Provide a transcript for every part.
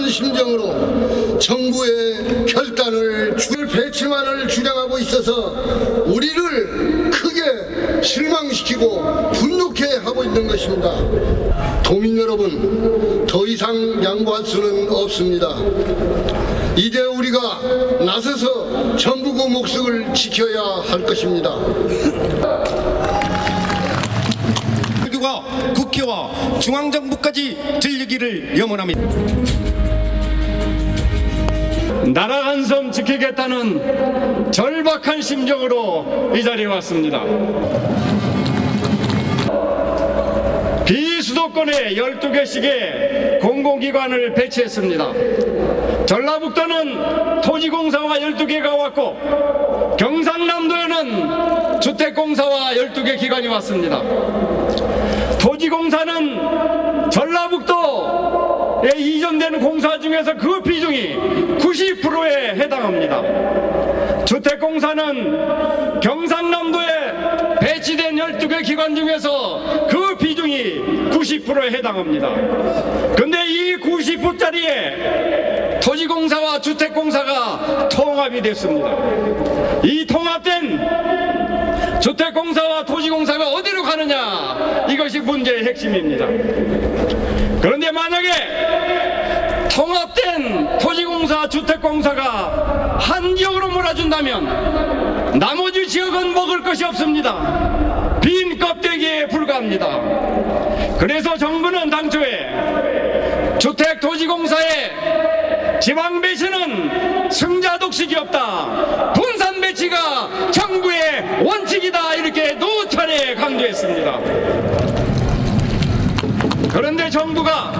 나라는 심정으로 정부의 결단을 배치만을 주장하고 있어서 우리를 크게 실망시키고 분노케 하고 있는 것입니다. 도민 여러분, 더 이상 양보할 수는 없습니다. 이제 우리가 나서서 전국의 목숨을 지켜야 할 것입니다. 국회와 중앙정부까지 들리기를 염원합니다. 나라 한섬 지키겠다는 절박한 심정으로 이 자리에 왔습니다. 비수도권에 12개씩의 공공기관을 배치했습니다. 전라북도는 토지공사와 12개가 왔고 경상남도에는 주택공사와 12개 기관이 왔습니다. 토지공사는 전라북도에 이전되는 공사 중에서 그 비중이 90%에 해당합니다. 주택공사는 경상남도에 배치된 12개 기관 중에서 그 비중이 90%에 해당합니다. 근데 이 90%짜리에 토지공사와 주택공사가 통합이 됐습니다. 이 통합된 주택공사와 토지공사가 어디로 가느냐, 이것이 문제의 핵심입니다. 그런데 만약에 통합된 토지공사, 주택공사가 한 지역으로 몰아준다면 나머지 지역은 먹을 것이 없습니다. 빈 껍데기에 불과합니다. 그래서 정부는 당초에 주택토지공사의 지방 배치는 승자독식이 없다, 분산 배치가 정부의 원칙이다, 이렇게 노차례 강조했습니다. 그런데 정부가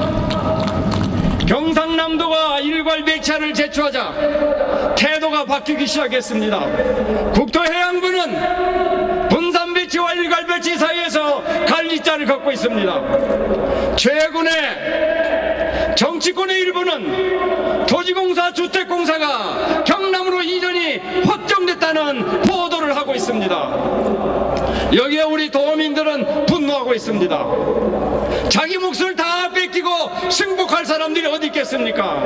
경상남도가 일괄 배치안을 제출하자 태도가 바뀌기 시작했습니다. 국토해양부는 분산 배치와 일괄 배치 사이에서 갈리자를 걷고 있습니다. 최근에 정치권의 일부는 토지공사, 주택공사가 경남으로 이전이 확정됐다는 보도를 하고 있습니다. 여기에 우리 도민들은 분노하고 있습니다. 자기 몫을 다 뺏기고 승복할 사람들이 어디 있겠습니까?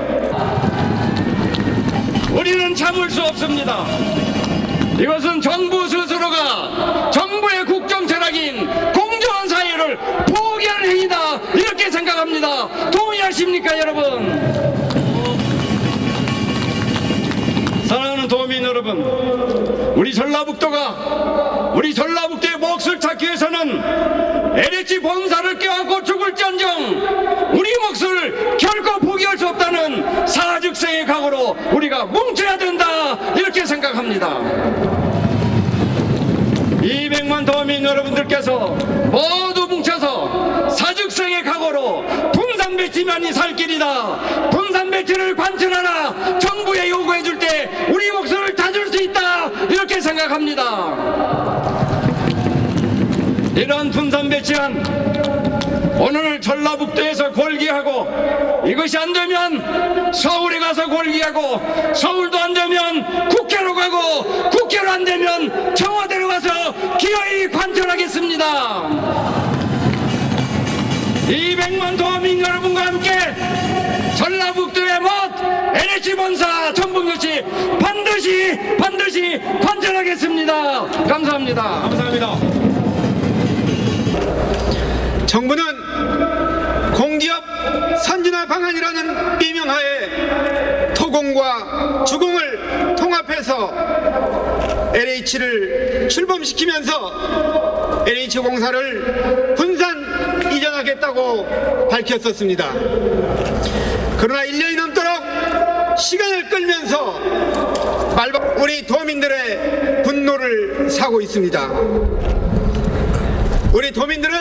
우리는 참을 수 없습니다. 이것은 정부 스스로가 정부의 국정 철학인 공정한 사회를 포기하는 행위다, 이렇게 생각합니다. 동의하십니까, 여러분? 사랑하는 도민 여러분, 우리 전라북도의 몫을 찾기 위해서는 LH 본사를 껴안고 죽을지언정 우리 몫을 결코 포기할 수 없다는 사즉생의 각오로 우리가 뭉쳐야 된다, 이렇게 생각합니다. 200만 도민 여러분들께서 모두 뭉쳐서 사즉생의 각오로 분산 배치만이 살 길이다, 분산 배치를 관철하라, 정부에 요구해 줄 때 우리 목소리를 다 줄 수 있다, 이렇게 생각합니다. 이런 분산 배치안 오늘 전라북도에서 골기하고, 이것이 안 되면 서울에 가서 골기하고, 서울도 안 되면 국회로 가고, 국회로 안 되면 청와대로 가서 기어이 관철하겠습니다. 200만 도민 여러분과 함께 전라북도의 못 LH본사 전북유치 반드시 관철하겠습니다. 감사합니다. 감사합니다. 정부는 공기업 선진화 방안이라는 비명하에 토공과 주공을 통합해서 LH를 출범시키면서 LH공사를 분산 이전하겠다고 밝혔었습니다. 그러나 1년이 넘도록 시간을 끌면서 우리 도민들의 분노를 사고 있습니다. 우리 도민들의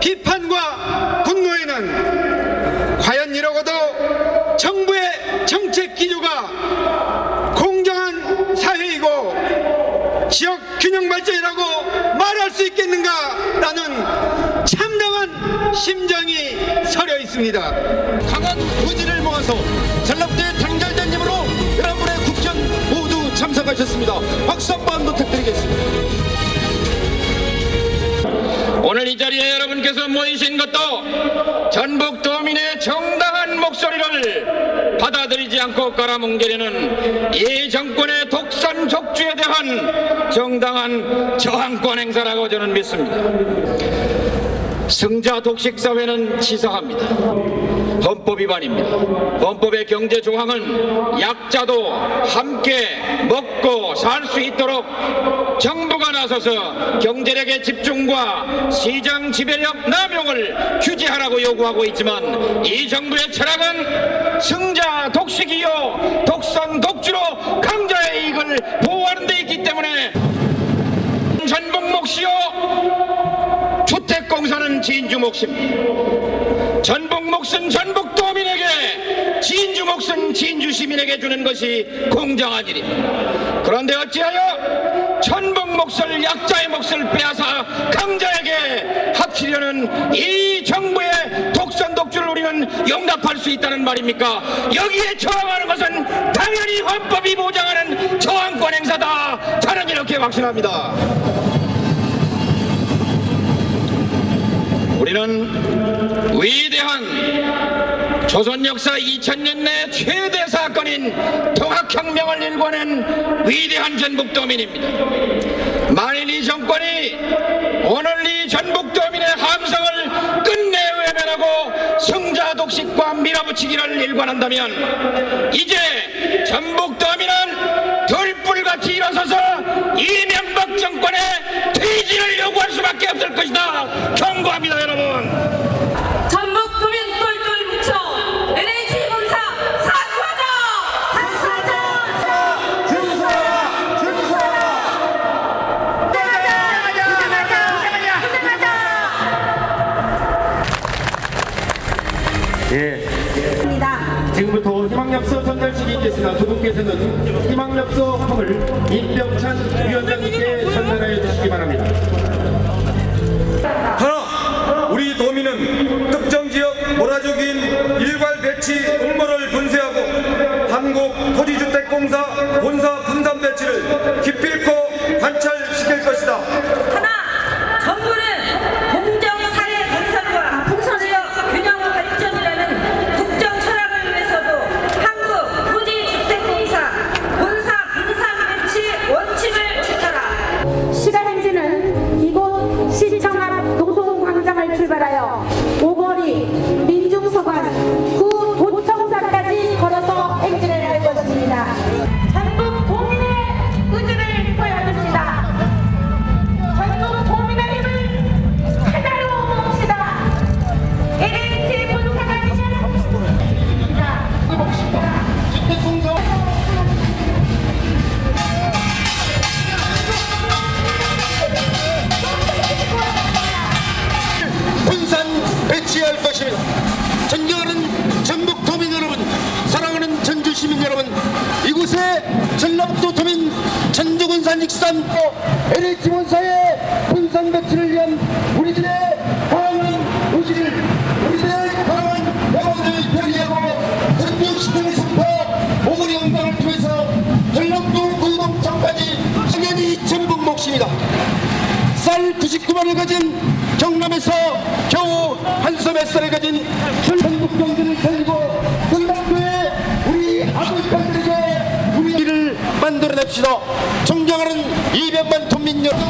비판과 분노에는 과연 이러고도 정부의 정책 기조가 공정한 사회이고 지역 균형 발전이라고 말할 수 있겠는가라는 참담한 심정이 서려 있습니다. 강한 의지를 모아서 전라북도의 단결된 힘으로 여러분의 국정 모두 참석하셨습니다. 박수 한번 부탁드리겠습니다. 오늘 이 자리에 여러분께서 모이신 것도 전북도민의 정당한 목소리를 받아들이지 않고 깔아뭉개려는 이 정권의 독선 족주에 대한 정당한 저항권 행사라고 저는 믿습니다. 승자 독식 사회는 치사합니다. 헌법 위반입니다. 헌법의 경제 조항은 약자도 함께 먹고 살 수 있도록 정부가 나서서 경제력의 집중과 시장 지배력 남용을 규제하라고 요구하고 있지만 이 정부의 철학은 승자 독식이요 독선 독주로 강자의 이익을 보호하는 데 있기 때문에 전북 몫이요 주택공사는 진주 몫입니다. 전북 몫은 전북 도민에게, 진주 몫은 진주 시민에게 주는 것이 공정한 일입니다. 그런데 어찌하여 전북 몫을, 약자의 몫을 빼앗아 강자에게 합치려는 이 정부의 독선 독주를 우리는 용납할 수 있다는 말입니까? 여기에 저항하는 것은 당연히 헌법이 보장하는 저항권 행사다. 저는 이렇게 확신합니다. 우리는 위대한 조선 역사 2000년 내 최대 사건인 통합혁명을 일궈낸 위대한 전북도민입니다. 만일 이 정권이 오늘 이 전북도민의 함성을 끝내 외면하고 승자 독식과 밀어붙이기를 일관한다면 이제 전북도민은 들불같이 일어서서 이명박 정권의 퇴진을 요구할 수밖에 없을 것이다. 경고합니다, 여러분. 전북도민 똘똘 뭉쳐 LH 본사 사수하자! 사수하자! 준수하라! 준수하라! 투쟁하자! 예. 지금부터 희망엽서 전달식이 있겠으나 두 분께서는 희망엽서 함을 임병찬 위원장님께 전달해 주시기 바랍니다. 하나, 우리 도민은 특정 지역 몰아주기인 일괄 배치 음모를 분쇄하고 한국토지주택공사 본사 분산 배치를 기필코 관찰시킬 것이다. 하나, 정부는 공정사회 건설과 풍선지역 균형 발전이라는 국정 철학을 위해서도 한국토지주택공사 본사 분산 배치 원칙을 지켜라. 시간 행진은 이곳 시청 앞 노송광장을 출발하여 오거리, 민중서관, 구 도청사까지 걸어서 행진을 할 것입니다. 전북 도민의 의지를 보여줍시다. 전북 도민의 힘을 하나로 모읍시다. LH 본사가 되면 분산 배치할 것입니다. 존경하는 전북 도민 여러분, 사랑하는 전주 시민 여러분, 이곳에 전라북도 도민 전주군산 익산 LH 본사의 분산 배치를 위한 우리들의 강한 의지를, 우리들의 강한 영혼을 결의하고 전주시청에서부터 오거리 영상을 통해서 전라북도 구동청까지 당연히 전북 몫입니다. 쌀 99만을 가진 경남에서 겨우 한섬 햇살을 가진 전북 경제를 살리고 전북도의 우리 아버지들에게 우리 일을 만들어냅시다. 존경하는 200만 도민 여러분,